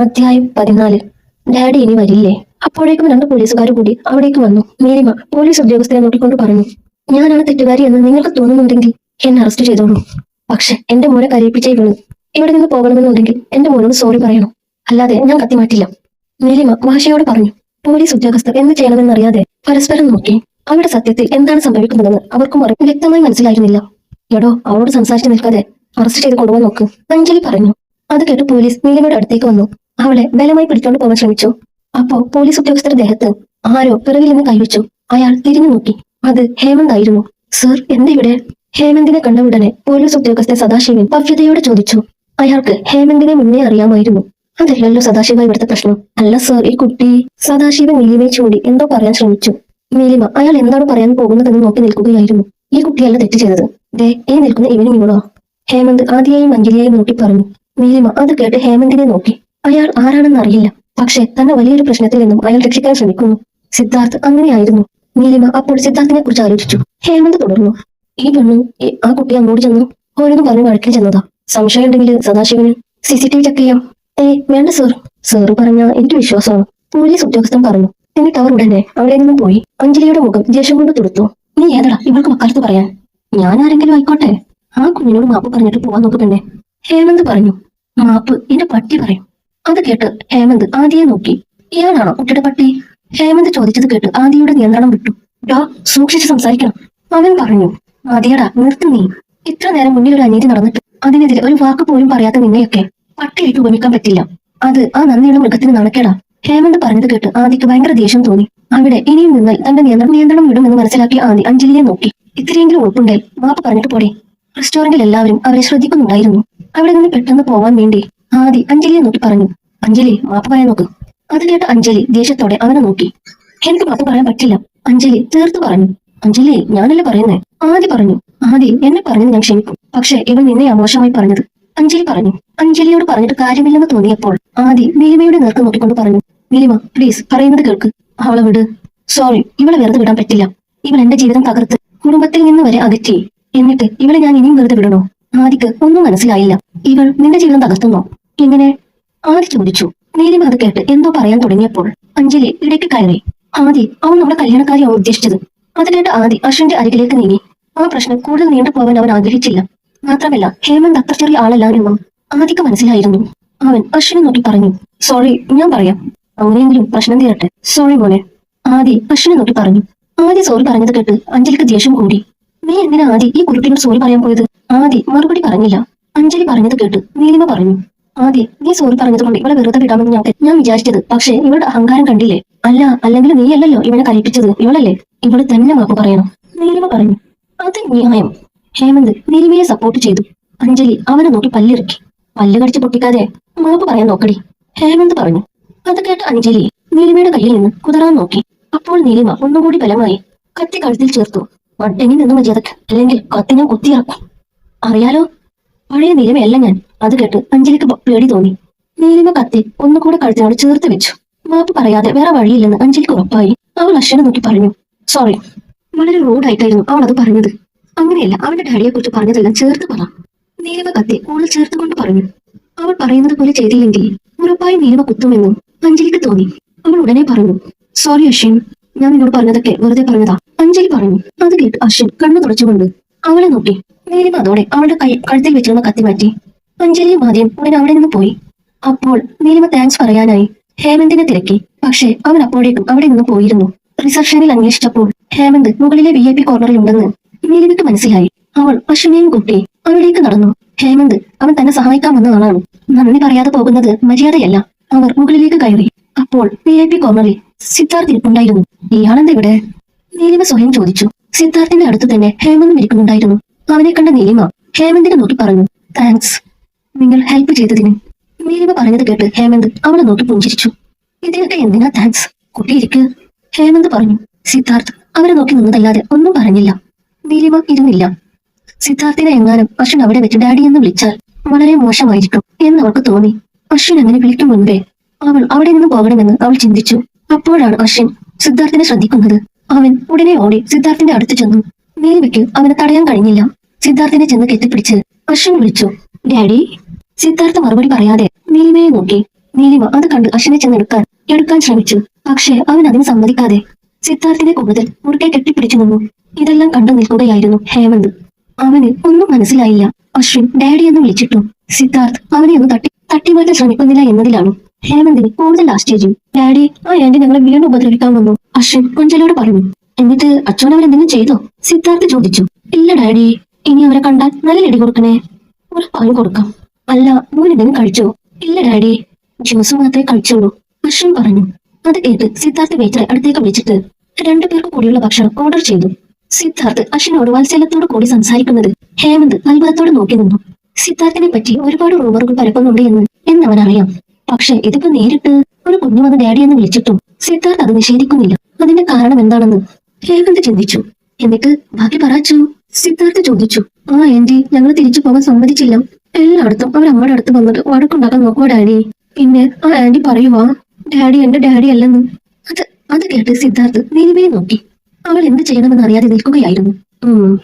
അധ്യായം 14. ഡാഡി ഇനി വരില്ലേ? അപ്പോഴേക്കും 2 പോലീസുകാർ കൂടി അവിടേക്ക് വന്നു. നീലിമ പോലീസ് ഉദ്യോഗസ്ഥരെ നോക്കിക്കൊണ്ട് പറഞ്ഞു, ഞാനാണ് തെറ്റുകാരി എന്ന് നിങ്ങൾക്ക് തോന്നുന്നുണ്ടെങ്കിൽ എന്നെ അറസ്റ്റ് ചെയ്തോളൂ. പക്ഷെ എന്റെ മോനെ കരയിപ്പിച്ചേ വീണു. ഇവിടെ നിന്ന് പോകണമെന്നുണ്ടെങ്കിൽ എന്റെ മോനോട് സോറി പറയണം, അല്ലാതെ ഞാൻ കത്തിമാറ്റില്ല. നീലിമ വാശിയോട് പറഞ്ഞു. പോലീസ് ഉദ്യോഗസ്ഥർ എന്ത് ചെയ്യണമെന്നറിയാതെ പരസ്പരം നോക്കി. അവിടെ സത്യത്തിൽ എന്താണ് സംഭവിക്കുന്നതെന്ന് അവർക്കും വ്യക്തമായി മനസ്സിലായിരുന്നില്ല. എടോ, അവളോട് സംസാരിച്ചു നിൽക്കാതെ അറസ്റ്റ് ചെയ്ത് കൊണ്ടുപോകാൻ നോക്ക്, അഞ്ജലി പറഞ്ഞു. അത് കേട്ട് പോലീസ് നീലിമയുടെ അടുത്തേക്ക് വന്നു. അവളെ ബലമായി പിടിച്ചോണ്ട് പോകാൻ ശ്രമിച്ചു. അപ്പോ പോലീസ് ഉദ്യോഗസ്ഥരുടെ ദേഹത്ത് ആരോ പിറകിൽ നിന്ന് കൈവച്ചു. അയാൾ തിരിഞ്ഞു നോക്കി. അത് ഹേമന്ത് ആയിരുന്നു. സർ, എന്തിവിടെ? ഹേമന്തിനെ കണ്ട ഉടനെ പോലീസ് ഉദ്യോഗസ്ഥൻ സദാശിവൻ ഭവ്യതയോടെ ചോദിച്ചു. അയാൾക്ക് ഹേമന്തിനെ മുന്നേ അറിയാമായിരുന്നു. അതല്ലല്ലോ സദാശിവ ഇവിടുത്തെ പ്രശ്നം. അല്ല സർ, ഈ കുട്ടി. സദാശിവൻ നീലിമയെ ചൂണ്ടി എന്തോ പറയാൻ ശ്രമിച്ചു. നീലിമ അയാൾ എന്താണ് പറയാൻ പോകുന്നതെന്ന് നോക്കി നിൽക്കുകയായിരുന്നു. ഈ കുട്ടിയല്ല തെറ്റ് ചെയ്തത്. ദേ, ഈ നിൽക്കുന്ന ഇവനും ഇവളോ? ഹേമന്ത് ആദ്യയെയും അഞ്ജലിയെയും നോക്കി പറഞ്ഞു. നീലിമ അത് കേട്ട് ഹേമന്തിനെ നോക്കി. അയാൾ ആരാണെന്ന് അറിയില്ല, പക്ഷെ തന്നെ വലിയൊരു പ്രശ്നത്തിൽ നിന്നും അയാൾ രക്ഷിക്കാൻ ശ്രമിക്കുന്നു. സിദ്ധാർത്ഥ് അങ്ങനെയായിരുന്നു. നീലിമ അപ്പോൾ സിദ്ധാർത്ഥിനെ കുറിച്ച് ആലോചിച്ചു. ഹേമന്ത് തുടർന്നു. ഈ പെണ്ണു ആ കുട്ടി അങ്ങോട്ട് ചെന്നു ഓരോന്നും പറഞ്ഞ് വഴക്കിൽ ചെന്നതാ. സംശയം ഉണ്ടെങ്കിൽ സദാശിവന് CCTV ചെക്ക് ചെയ്യാം. വേണ്ട സർ. സാറ് പറഞ്ഞ എനിക്ക് വിശ്വാസമാണ്, പോലീസ് ഉദ്യോഗസ്ഥൻ പറഞ്ഞു. എന്നിട്ട് അവർ ഉടനെ അവിടെ നിന്നും പോയി. അഞ്ജലിയുടെ മുഖം ദേഷ്യം കൊണ്ട് തുടുത്തു. നീ ഏതടാ ഇവൾക്ക് വക്കാലത്ത് പറയാൻ? ഞാൻ ആരെങ്കിലും ആയിക്കോട്ടെ. ആ കുഞ്ഞിനോട് മാപ്പ് പറഞ്ഞിട്ട് പോവാൻ നോക്ക് പെണ്ണെ, ഹേമന്ത് പറഞ്ഞു. മാപ്പ് എന്റെ പട്ടി പറയും. അത് കേട്ട് ഹേമന്ത് ആദിയെ നോക്കി. ഇയാളാണോ കുട്ടിയുടെ പട്ടി? ഹേമന്ത് ചോദിച്ചത് കേട്ട് ആദിയുടെ നിയന്ത്രണം വിട്ടു. ഡോ, സൂക്ഷിച്ച് സംസാരിക്കണം, അവൻ പറഞ്ഞു. മതിയടാ, നിർത്തി നീ. ഇത്ര നേരം മുന്നിൽ ഒരു അനീതി നടന്നിട്ട് അതിനെതിരെ ഒരു വാക്ക് പോലും പറയാത്ത നിന്നെയൊക്കെ പട്ടിയായിട്ട് ഉപമിക്കാൻ പറ്റില്ല. അത് ആ നന്ദിയുള്ള മൃഗത്തിന് നാണക്കേടാ. ഹേമന്ത് പറഞ്ഞത് കേട്ട് ആദിക്ക് ഭയങ്കര ദേഷ്യം തോന്നി. അവിടെ ഇനിയും നിന്നാൽ തന്റെ നിയന്ത്രണം വിടുമെന്ന് മനസ്സിലാക്കി ആദി അഞ്ജലിയെ നോക്കി. ഇത്രയെങ്കിലും ഉറപ്പുണ്ടേ, മാപ്പ് പറഞ്ഞിട്ട് പോടെ. റെസ്റ്റോറന്റിൽ എല്ലാവരും അവരെ ശ്രദ്ധിക്കുന്നുണ്ടായിരുന്നു. അവിടെ നിന്ന് പെട്ടെന്ന് പോവാൻ വേണ്ടി ആദി അഞ്ജലിയെ നോക്കി പറഞ്ഞു. അഞ്ജലി, മാപ്പ് പറയാൻ നോക്ക്. അത് കേട്ട അഞ്ജലി ദേഷ്യത്തോടെ അവനെ നോക്കി. എനിക്ക് മാപ്പ് പറയാൻ പറ്റില്ല, അഞ്ജലി തീർത്തു പറഞ്ഞു. അഞ്ജലി, ഞാനല്ലേ പറയുന്നേ, ആദി പറഞ്ഞു. ആദി, എന്നെ പറഞ്ഞത് ഞാൻ ക്ഷമിക്കും, പക്ഷെ ഇവൻ നിന്നെ മോശമായി പറഞ്ഞത്, അഞ്ജലി പറഞ്ഞു. അഞ്ജലിയോട് പറഞ്ഞിട്ട് കാര്യമില്ലെന്ന് തോന്നിയപ്പോൾ ആദി നീലിമയുടെ നേർക്ക് നോക്കിക്കൊണ്ട് പറഞ്ഞു. നീലിമ, പ്ലീസ് പറയുന്നത് കേൾക്ക്. അവളെ വിട്. സോറി, ഇവളെ വെറുതെ വിടാൻ പറ്റില്ല. ഇവൾ എന്റെ ജീവിതം തകർത്ത് കുടുംബത്തിൽ നിന്ന് വരെ അകറ്റി. എന്നിട്ട് ഇവളെ ഞാൻ ഇനിയും വെറുതെ വിടണോ? ആദിക്ക് ഒന്നും മനസ്സിലായില്ല. ഇവൾ നിന്റെ ജീവിതം തകർത്തുന്നോ? എങ്ങനെ? ആദി ചോദിച്ചു. നീലിമ അത് കേട്ട് എന്തോ പറയാൻ തുടങ്ങിയപ്പോൾ അഞ്ജലി ഇടയ്ക്ക് കയറി. ആദി, അവൻ നമ്മുടെ കല്യാണക്കാരിയാണ് ഉദ്ദേശിച്ചത്. അത് കേട്ട് ആദി അശ്വിന്റെ അരികിലേക്ക് നീങ്ങി. ആ പ്രശ്നം കൂടുതൽ നീണ്ടുപോകാൻ അവൻ ആഗ്രഹിച്ചില്ല. മാത്രമല്ല ഹേമന്ത് അത്ര ചെറിയ ആളല്ല എന്നും ആദിക്ക് മനസ്സിലായിരുന്നു. അവൻ അശ്വിനെ നോക്കി പറഞ്ഞു. സോറി, ഞാൻ പറയാം, അങ്ങനെയെങ്കിലും പ്രശ്നം തീരട്ടെ. സോറി മോനെ, ആദി അശ്വിനെ നോക്കി പറഞ്ഞു. ആദി സോറി പറഞ്ഞത് കേട്ട് അഞ്ജലിക്ക് ദേഷ്യം കൂടി. നീ എന്തിനാ ആദി ഈ കുരുട്ടിനോട് സോറി പറയാൻ പോയത്? ആദി മറുപടി പറഞ്ഞില്ല. അഞ്ജലി പറഞ്ഞത് കേട്ട് നീലിമ പറഞ്ഞു. ആദി, നീ സോറി പറഞ്ഞത് കൊണ്ട് ഇവളെ വെറുതെ വിടാമെന്ന് ഞാൻ വിചാരിച്ചത്, പക്ഷേ ഇവളുടെ അഹങ്കാരം കണ്ടില്ലേ? അല്ലെങ്കിൽ നീയല്ലല്ലോ ഇവനെ കരയിപ്പിച്ചത്, ഇവളല്ലേ. ഇവള് തന്നെ മാപ്പ് പറയണം, നീലിമ പറഞ്ഞു. അത് ന്യായം. ഹേമന്ത് നീലിമയെ സപ്പോർട്ട് ചെയ്തു. അഞ്ജലി അവനെ നോക്കി പല്ലിറക്കി. പല്ല് കടിച്ച് പൊട്ടിക്കാതെ മാപ്പ് പറയാൻ നോക്കടി, ഹേമന്ത് പറഞ്ഞു. അത് കേട്ട് അഞ്ജലി നീലിമയുടെ കയ്യിൽ നിന്ന് കുതറാൻ നോക്കി. അപ്പോൾ നീലിമ ഒന്നുകൂടി ബലമായി കത്തി കഴുത്തിൽ ചേർത്തു. വട്ടങ്ങി നിന്ന് മര്യാദക്ക്, അല്ലെങ്കിൽ കത്തി ഞാൻ കുത്തിയിറക്കും. അറിയാലോ, പഴയ നീലിമയല്ല ഞാൻ. അത് കേട്ട് അഞ്ജലിക്ക് പേടി തോന്നി. നീലിമ കത്തി ഒന്നുകൂടെ കഴുത്തിനോട് ചേർത്ത് വെച്ചു. മാപ്പ് പറയാതെ വേറെ വഴിയില്ലെന്ന് അഞ്ജലിക്ക് ഉറപ്പായി. അവൾ അശ്വനെ നോക്കി പറഞ്ഞു. സോറി. വളരെ റൂഡായിട്ടായിരുന്നു അവൾ അത് പറഞ്ഞത്. അങ്ങനെയല്ല, അവന്റെ ഡാഡിയെ കുറിച്ച് പറഞ്ഞതെല്ലാം ചേർത്ത് പറ. നീലിമ കത്തി കൂടുതൽ ചേർത്തുകൊണ്ട് പറഞ്ഞു. അവൾ പറയുന്നത് പോലെ ചെയ്തില്ലെങ്കിൽ ഉറപ്പായി നീലിമ കുത്തുമെന്നും അഞ്ജലിക്ക് തോന്നി. അവൾ ഉടനെ പറഞ്ഞു. സോറി അശ്വിൻ, ഞാൻ നിന്നോട് പറഞ്ഞതൊക്കെ വെറുതെ പറഞ്ഞതാ, അഞ്ജലി പറഞ്ഞു. അത് കേട്ട് അശ്വിൻ കണ്ണു തുടച്ചുകൊണ്ട് അവളെ നോക്കി. നീലിമ അതോടെ അവളുടെ കഴുത്തിൽ വെച്ചിരുന്ന കത്തി മാറ്റി. അഞ്ജലിയും ആദ്യം ഉടനെ അവിടെ നിന്ന് പോയി. അപ്പോൾ നീലിമ താങ്ക്സ് പറയാനായി ഹേമന്തിനെ തിരക്കി. പക്ഷേ അവൻ അപ്പോഴേക്കും അവിടെ നിന്ന് പോയിരുന്നു. റിസപ്ഷനിൽ അന്വേഷിച്ചപ്പോൾ ഹേമന്ത് മുകളിലെ VIP കോർണറിൽ ഉണ്ടെന്ന് നീലിമയ്ക്ക് മനസ്സിലായി. അവൾ അശ്വിനെയും കൂട്ടി അവിടേക്ക് നടന്നു. ഹേമന്ത് അവൻ തന്നെ സഹായിക്കാമെന്നതാണ്. നന്ദി പറയാതെ പോകുന്നത് മര്യാദയല്ല. അവർ മുകളിലേക്ക് കയറി. അപ്പോൾ VIP കോർണറിൽ സിദ്ധാർത്ഥ് ഇരിപ്പുണ്ടായിരുന്നു. ഇയാളെന്താ ഇവിടെ? നീലിമ സ്വയം ചോദിച്ചു. സിദ്ധാർത്ഥിന്റെ അടുത്ത് തന്നെ ഹേമന്തും ഇരിക്കുന്നുണ്ടായിരുന്നു. അവനെ കണ്ട നീലിമ ഹേമന്തിനെ നോക്കി പറഞ്ഞു. താങ്ക്സ്, നിങ്ങൾ ഹെൽപ്പ് ചെയ്തതിന്. നീലിമ പറഞ്ഞത് കേട്ട് ഹേമന്ത് അവളെ നോക്കി പുഞ്ചിരിച്ചു. ഇതിനൊക്കെ എന്തിനാ താങ്ക്സ്, കുട്ടിയിരിക്ക്, ഹേമന്ത് പറഞ്ഞു. സിദ്ധാർത്ഥ് അവരെ നോക്കി നിന്നതല്ലാതെ ഒന്നും പറഞ്ഞില്ല. നീലിമ ഇരുന്നില്ല. സിദ്ധാർത്ഥിനെ എങ്ങാനും അശ്വിൻ അവിടെ വെച്ച് ഡാഡി എന്ന് വിളിച്ചാൽ വളരെ മോശമായിരിക്കും എന്ന് അവൾക്ക് തോന്നി. അശ്വിൻ അങ്ങനെ വിളിക്കും മുൻപേ അവൾ അവിടെ നിന്ന് പോകണമെന്ന് അവൾ ചിന്തിച്ചു. അപ്പോഴാണ് അശ്വിൻ സിദ്ധാർത്ഥിനെ ശ്രദ്ധിക്കുന്നത്. അവൻ ഉടനെ ഓടി സിദ്ധാർത്ഥിന്റെ അടുത്ത് ചെന്നു. നീലിമയ്ക്ക് അവനെ തടയാൻ കഴിഞ്ഞില്ല. സിദ്ധാർത്ഥിനെ ചെന്ന് കെട്ടിപ്പിടിച്ച് അശ്വിൻ വിളിച്ചു. ഡാഡി. സിദ്ധാർത്ഥ മറുപടി പറയാതെ നീലിമയെ നോക്കി. നീലിമ അത് കണ്ട് അശ്വിനെ എടുക്കാൻ ശ്രമിച്ചു. പക്ഷേ അവൻ അതിന് സമ്മതിക്കാതെ സിദ്ധാർത്ഥിനെ കൂടുതൽ മുറുകെ കെട്ടിപ്പിടിച്ചു നിന്നു. ഇതെല്ലാം കണ്ടു നിൽക്കുകയായിരുന്നു ഹേമന്ത്. അവന് ഒന്നും മനസ്സിലായില്ല. അശ്വിൻ ഡാഡി എന്ന് വിളിച്ചിട്ടു സിദ്ധാർത്ഥ് അവനെ ഒന്ന് തട്ടി മാറ്റാൻ ശ്രമിക്കുന്നില്ല എന്നതിലാണ് ഹേമന്തിന് കൂടുതൽ ആശ്ചര്യം. ഡാഡി, ആ ആന്റി ഞങ്ങളെ വീണ്ടും ഉപദ്രവിക്കാൻ വന്നു, അശ്വിൻ കൊഞ്ചലോട് പറഞ്ഞു. എന്നിട്ട് അച്ഛൻ അവരെന്തെങ്കിലും ചെയ്തോ? സിദ്ധാർത്ഥ് ചോദിച്ചു. ഇല്ല ഡാഡി, ഇനി അവരെ കണ്ടാൽ നല്ല ഇടി കൊടുക്കണേ. ഉറപ്പായും കൊടുക്കാം. അല്ല, മോൻ എന്തെങ്കിലും കഴിച്ചോ? ഇല്ല ഡാഡി, ജ്യൂസ് മാത്രമേ കഴിച്ചുള്ളൂ, അശ്വിൻ പറഞ്ഞു. അത് കേട്ട് സിദ്ധാർത്ഥ് വെയിറ്ററെ അടുത്തേക്ക് വിളിച്ചിട്ട് രണ്ടുപേർക്ക് കൂടിയുള്ള ഭക്ഷണം ഓർഡർ ചെയ്തു. സിദ്ധാർത്ഥ് അശ്വിനോട് വാത്സല്യത്തോട് കൂടി സംസാരിക്കുന്നത് ഹേമന്ത് അത്ഭുതത്തോടെ നോക്കി നിന്നു. സിദ്ധാർത്ഥിനെ പറ്റി ഒരുപാട് റൂമറുകൾ പരക്കുന്നുണ്ട് എന്നവനറിയാം. പക്ഷെ ഇതിപ്പോ നേരിട്ട് ഒരു കുഞ്ഞു വന്ന് ഡാഡി എന്ന് വിളിച്ചിട്ടും സിദ്ധാർത്ഥ് അത് നിഷേധിക്കുന്നില്ല. അതിന്റെ കാരണം എന്താണെന്ന് ഹേമന്ത് ചിന്തിച്ചു. എന്നിട്ട് ബാക്കി പറച്ചു സിദ്ധാർത്ഥ് ചോദിച്ചു. ആ ആന്റി ഞങ്ങൾ തിരിച്ചു പോകാൻ സമ്മതിച്ചില്ല. എല്ലായിടത്തും അവർ അമ്മയുടെ അടുത്ത് വന്നിട്ട് വഴക്കുണ്ടാക്കാൻ നോക്കുവാ ഡാഡി. പിന്നെ ആ ആന്റി പറയുവാ ഡാഡി എന്റെ ഡാഡി അല്ലെന്ന്. അത് കേട്ട് സിദ്ധാർത്ഥ് നീലിമയെ നോക്കി. അവൾ എന്ത് ചെയ്യണമെന്ന് അറിയാതെ നിൽക്കുകയായിരുന്നു.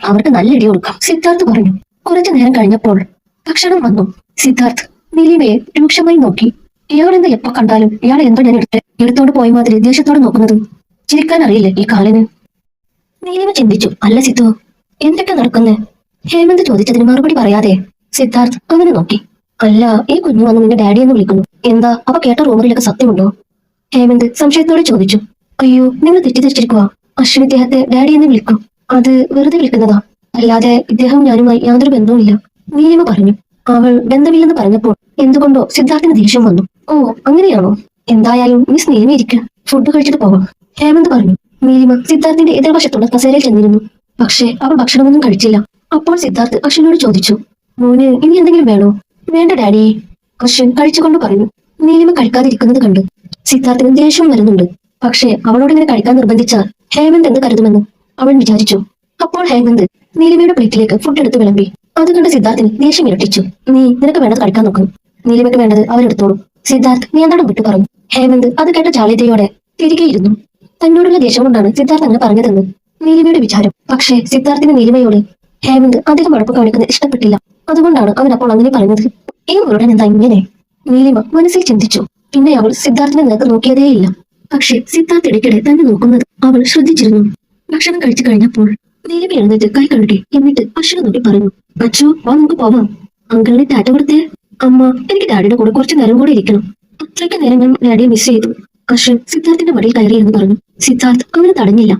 അവർക്ക് നല്ല ഇടി കൊടുക്കാം, സിദ്ധാർത്ഥ് പറഞ്ഞു. കുറച്ചു നേരം കഴിഞ്ഞപ്പോൾ ഭക്ഷണം വന്നു. സിദ്ധാർത്ഥ് നീലിമയെ രൂക്ഷമായി നോക്കി. ഇയാളെന്താ എപ്പോ കണ്ടാലും ഇയാളെ എന്തോ ഞാൻ എടുത്തോണ്ട് പോയ മാതിരി ദേഷ്യത്തോടെ നോക്കുന്നത്. ചിരിക്കാൻ അറിയില്ലേ ഈ കാലിന്? നീലിമ ചിന്തിച്ചു. അല്ല സിദ്ധു, എന്തൊക്കെ നടക്കുന്നേ? ഹേമന്ത് ചോദിച്ചതിന് മറുപടി പറയാതെ സിദ്ധാർത്ഥ് അവനെ നോക്കി. അല്ല, ഈ കുഞ്ഞു വന്ന് നിന്റെ ഡാഡി എന്ന് വിളിക്കുന്നു. എന്താ അവ കേട്ട റൂമറിലൊക്കെ സത്യമുണ്ടോ? ഹേമന്ത് സംശയത്തോടെ ചോദിച്ചു. അയ്യോ, നിങ്ങൾ തെറ്റിദ്ധരിച്ചിരിക്കുക. അശ്വിൻ ഇദ്ദേഹത്തെ ഡാഡി എന്ന് വിളിക്കും. അത് വെറുതെ വിളിക്കുന്നതാ, അല്ലാതെ ഇദ്ദേഹം ഞാനുമായി യാതൊരു ബന്ധവുമില്ല, നീലിമ പറഞ്ഞു. അവൾ ബന്ധമില്ലെന്ന് പറഞ്ഞപ്പോൾ എന്തുകൊണ്ടോ സിദ്ധാർത്ഥിന് ദേഷ്യം വന്നു. ഓ അങ്ങനെയാണോ? എന്തായാലും മിസ് നീലിമ ഇരിക്കുക, ഫുഡ് കഴിച്ചിട്ട് പോകാം, ഹേമന്ത് പറഞ്ഞു. നീലിമ സിദ്ധാർത്ഥിന്റെ എതിർവശത്തുള്ള കസേരയിൽ ചെന്നിരുന്നു. പക്ഷേ അവൾ ഭക്ഷണമൊന്നും കഴിച്ചില്ല. അപ്പോൾ സിദ്ധാർത്ഥ് അശ്വിനോട് ചോദിച്ചു. മോന് ഇനി എന്തെങ്കിലും വേണോ? വേണ്ട ഡാഡി, അശ്വിൻ കഴിച്ചുകൊണ്ട് പറഞ്ഞു. നീലിമ കഴിക്കാതിരിക്കുന്നത് കണ്ട് സിദ്ധാർത്ഥിന് ദേഷ്യം വരുന്നുണ്ട്. പക്ഷേ അവളോട് ഇങ്ങനെ കഴിക്കാൻ നിർബന്ധിച്ചാൽ ഹേമന്ത് എന്ത് കരുതുമെന്ന് അവൻ വിചാരിച്ചു. അപ്പോൾ ഹേമന്ത് നീലിമയുടെ പ്ലേറ്റിലേക്ക് ഫുഡ് എടുത്ത് വിളമ്പി. അത് കണ്ട് സിദ്ധാർത്ഥിന് ദേഷ്യം ഇരട്ടിച്ചു. നിനക്ക് വേണ്ടത് കഴിക്കാൻ നോക്കുന്നു, നീലിമയ്ക്ക് വേണ്ടത് അവരെടുത്തോളൂ, സിദ്ധാർത്ഥ് നിയന്ത്രണം വിട്ടു പറഞ്ഞു. ഹേമന്ത് അത് കേട്ട ജാള്യതയോടെ തിരികെ ഇരുന്നു. തന്നോടുള്ള ദേഷ്യം കൊണ്ടാണ് സിദ്ധാർത്ഥ് അങ്ങനെ പറഞ്ഞതെന്ന് നീലിമയുടെ വിചാരം. പക്ഷേ സിദ്ധാർത്ഥിന് നീലിമയോട് ഹേമന്ത് അധികം അടുപ്പ് കാണിക്കുന്നത് ഇഷ്ടപ്പെട്ടില്ല. അതുകൊണ്ടാണ് അവൻ അപ്പോൾ അങ്ങനെ പറഞ്ഞത്. ഈ മുരുടൻ എന്താ ഇങ്ങനെ? നീലിമ മനസ്സിൽ ചിന്തിച്ചു. പിന്നെ അവൾ സിദ്ധാർത്ഥിനെ നേർക്ക് നോക്കിയതേയില്ല. പക്ഷെ സിദ്ധാർത്ഥ് ഇടയ്ക്കിടെ തന്നെ നോക്കുന്നത് അവൾ ശ്രദ്ധിച്ചിരുന്നു. ഭക്ഷണം കഴിച്ചു കഴിഞ്ഞപ്പോൾ നീലിമ എഴുന്നേറ്റ് കൈ കഴുകി. എന്നിട്ട് അശ്വിനെ നോക്കി പറഞ്ഞു. അച്ചു, വാ നമുക്ക് പോവാം. അങ്കിളിനെ ടാറ്റ കൊടുത്തേ. അമ്മ, എനിക്ക് ഡാഡിയുടെ കൂടെ കുറച്ചു നേരം കൂടെ ഇരിക്കണം. അത്രയ്ക്ക് നേരം ഞാൻ ഡാഡിയെ മിസ് ചെയ്തു. അശ്വിൻ സിദ്ധാർത്ഥിന്റെ മടിയിൽ കയറി എന്ന് പറഞ്ഞു. സിദ്ധാർത്ഥ് അവനെ തടഞ്ഞില്ല.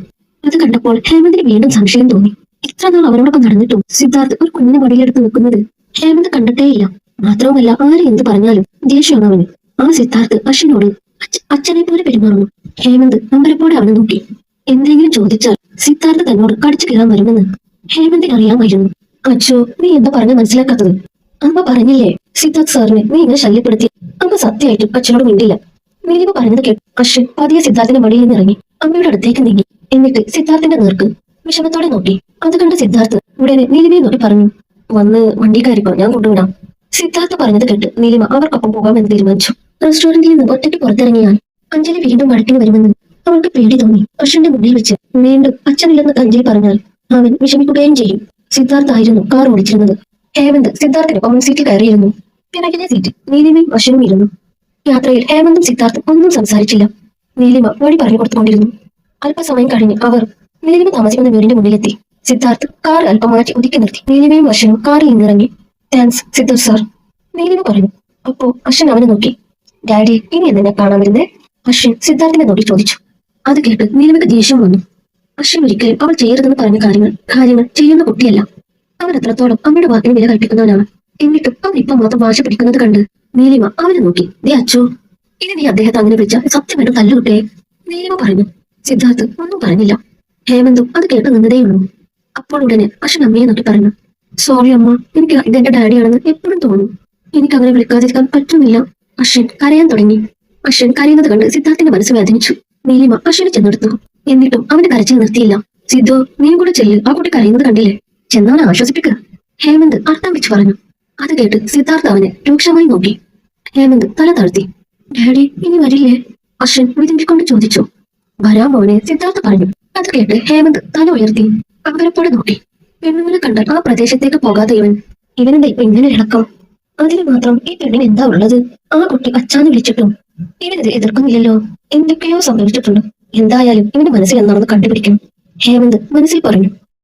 അത് കണ്ടപ്പോൾ ഹേമന്തിന് വീണ്ടും സംശയം തോന്നി. ഇത്ര നാൾ അവരോടൊപ്പം നടന്നിട്ടും സിദ്ധാർത്ഥ് ഒരു കുഞ്ഞിനെ മടിയിലെടുത്ത് നിൽക്കുന്നത് ഹേമന്ത് കണ്ടിട്ടേയില്ല. മാത്രവുമല്ല ആര് എന്ത് പറഞ്ഞാലും ദേഷ്യമാണ് അവന്. ആ സിദ്ധാർത്ഥ് അശ്വിനോട് അച്ഛനെ പോലെ പെരുമാറുന്നു. ഹേമന്ത് അമ്പരപ്പോടെ അവനെ നോക്കി. എന്തെങ്കിലും ചോദിച്ചാൽ സിദ്ധാർത്ഥ് തന്നോട് കടിച്ചു കയറാൻ വരുമെന്ന് ഹേമന്തിന് അറിയാമായിരുന്നു. അച്ഛോ, നീ എന്താ പറഞ്ഞ മനസ്സിലാക്കാത്തത്? അമ്മ പറഞ്ഞില്ലേ സിദ്ധാർത്ഥ് സാറിനെ നീ ഇങ്ങനെ ശല്യപ്പെടുത്തി. അമ്മ സത്യമായിട്ടും അച്ഛനോട് മിണ്ടില്ല. നീലിമ പറഞ്ഞത് കേട്ട് അശ്വിൻ പതിയെ സിദ്ധാർത്ഥിന്റെ മടിയിൽ നിന്ന് ഇറങ്ങി അമ്മയുടെ അടുത്തേക്ക് നീങ്ങി. എന്നിട്ട് സിദ്ധാർത്ഥിന്റെ നേർക്ക് വിഷമത്തോടെ നോക്കി. അത് കണ്ട് സിദ്ധാർത്ഥ് ഉടനെ നീലിമയെ നോക്കി പറഞ്ഞു. വന്ന് വണ്ടി കയറിപ്പോ, ഞാൻ കൊണ്ടുവിടാം. സിദ്ധാർത്ഥ് പറഞ്ഞത് കേട്ട് നീലിമ അവർക്കൊപ്പം പോകാമെന്ന് തീരുമാനിച്ചു. റെസ്റ്റോറന്റിൽ നിന്ന് ഒറ്റയ്ക്ക് പുറത്തിറങ്ങിയാൽ അഞ്ജലി വീണ്ടും വഴക്കിന് വരുമെന്ന് അവൾക്ക് പേടി തോന്നി. അശ്വിന്റെ മുന്നിൽ വെച്ച് വീണ്ടും അച്ഛനില്ലെന്ന് അഞ്ജലി പറഞ്ഞാൽ അവൻ വിഷമിക്കുകയും ചെയ്യും. സിദ്ധാർത്ഥ് ആയിരുന്നു കാർ ഓടിച്ചിരുന്നത്. ഹേമന്ത് സിദ്ധാർത്ഥിന് കോമൺ സീറ്റിൽ കയറിയിരുന്നു. പിറകിലെ സീറ്റിൽ നീലിമയും അശ്വിനും ഇരുന്നു. യാത്രയിൽ ഹേമന്തും സിദ്ധാർത്ഥും ഒന്നും സംസാരിച്ചില്ല. നീലിമ വഴി പറഞ്ഞു കൊടുത്തുകൊണ്ടിരുന്നു. അല്പസമയം കഴിഞ്ഞ് അവർ നീലിമ താമസിക്കുന്ന വീടിന്റെ മുന്നിലെത്തി. സിദ്ധാർത്ഥ് കാർ അല്പം മാറ്റി ഒതുക്കി നിർത്തി. നീലിമയും അശ്വിനും കാറിൽ നിന്നിറങ്ങി. താങ്ക്സ് സിദ്ധാർത്ഥ് സാർ, നീലിമ പറഞ്ഞു. അപ്പോ അശ്വിൻ അവനെ നോക്കി. ഡാഡി ഇനി എന്നെ കാണാൻ വരുന്നേ? അശ്വിൻ സിദ്ധാർത്ഥിനെ നോക്കി ചോദിച്ചു. അത് കേട്ട് നീലിമയ്ക്ക് ദേഷ്യം വന്നു. അശ്വിൻ ഒരിക്കലും അവൾ ചെയ്യരുതെന്ന് പറഞ്ഞ കാര്യങ്ങൾ ചെയ്യുന്ന കുട്ടിയല്ല. അവൻ അത്രത്തോളം അമ്മയുടെ വാക്കിന് വില കൽപ്പിക്കുന്നവനാണ്. എന്നിട്ടും അവൻ ഇപ്പം മാത്രം വാശ പിടിക്കുന്നത് കണ്ട് നീലിമ അവനെ നോക്കി. ദേ അച്ചു, ഇനി നീ അദ്ദേഹത്തെ അങ്ങനെ വിളിച്ച സത്യമായിട്ടും തല്ലുകുട്ടേ, നീലിമ പറഞ്ഞു. സിദ്ധാർത്ഥ് ഒന്നും പറഞ്ഞില്ല. ഹേമന്തും അത് കേട്ട് നിന്നതേയുള്ളൂ. അപ്പോൾ ഉടനെ അശ്വിൻ അമ്മയെ നോക്കി പറഞ്ഞു. സോറി അമ്മ, എനിക്ക് ഇതെന്റെ ഡാഡിയാണെന്ന് എപ്പോഴും തോന്നും. എനിക്ക് അങ്ങനെ വിളിക്കാതിരിക്കാൻ പറ്റുന്നില്ല. അശ്വിൻ കരയാൻ തുടങ്ങി. അശ്വിൻ കരയുന്നത് കണ്ട് സിദ്ധാർത്ഥിന്റെ മനസ്സ് വേദനിച്ചു. നീലിമ അശ്വിനെ ചെന്നെടുത്തു. എന്നിട്ടും അവന്റെ കരച്ചിൽ നിർത്തിയില്ല. സിദ്ധു, നീയും കൂടെ ചെല്ല്, ആ കുട്ടി കരയുന്നത് കണ്ടില്ലേ, ചെന്നവനെ ആശ്വസിപ്പിക്കുക, ഹേമന്ത് അർത്ഥം വെച്ച് പറഞ്ഞു. അത് കേട്ട് സിദ്ധാർത്ഥ് അവനെ രൂക്ഷമായി നോക്കി. ഹേമന്ത് തല താഴ്ത്തി. ഡാഡി ഇനി വരില്ലേ? അശ്വിൻ വിതുമ്പിക്കൊണ്ട് ചോദിച്ചു. വരാ മോനെ, സിദ്ധാർത്ഥ് പറഞ്ഞു. അത് കേട്ട് ഹേമന്ത് തല ഉയർത്തി അമ്പരപ്പോടെ നോക്കി. പെണ്ണുങ്ങളെ കണ്ടാൽ ആ പ്രദേശത്തേക്ക് പോകാതെ ഇവനെന്താ ഇപ്പൊ ഇങ്ങനെ ഇളക്കം? അതിന് മാത്രം ഈ പെണ്ണിന് എന്താ ഉള്ളത്? ആ കുട്ടി അച്ഛാന്ന് വിളിച്ചിട്ടും ഇവനിത് എതിർക്കുന്നില്ലല്ലോ. എന്തൊക്കെയോ സംഭവിച്ചിട്ടുണ്ട്. എന്തായാലും ഇവന്റെ മനസ്സിൽ എന്താണെന്ന് കണ്ടുപിടിക്കണം. ഹേമന്ത് മനസ്സിൽ പറഞ്ഞു.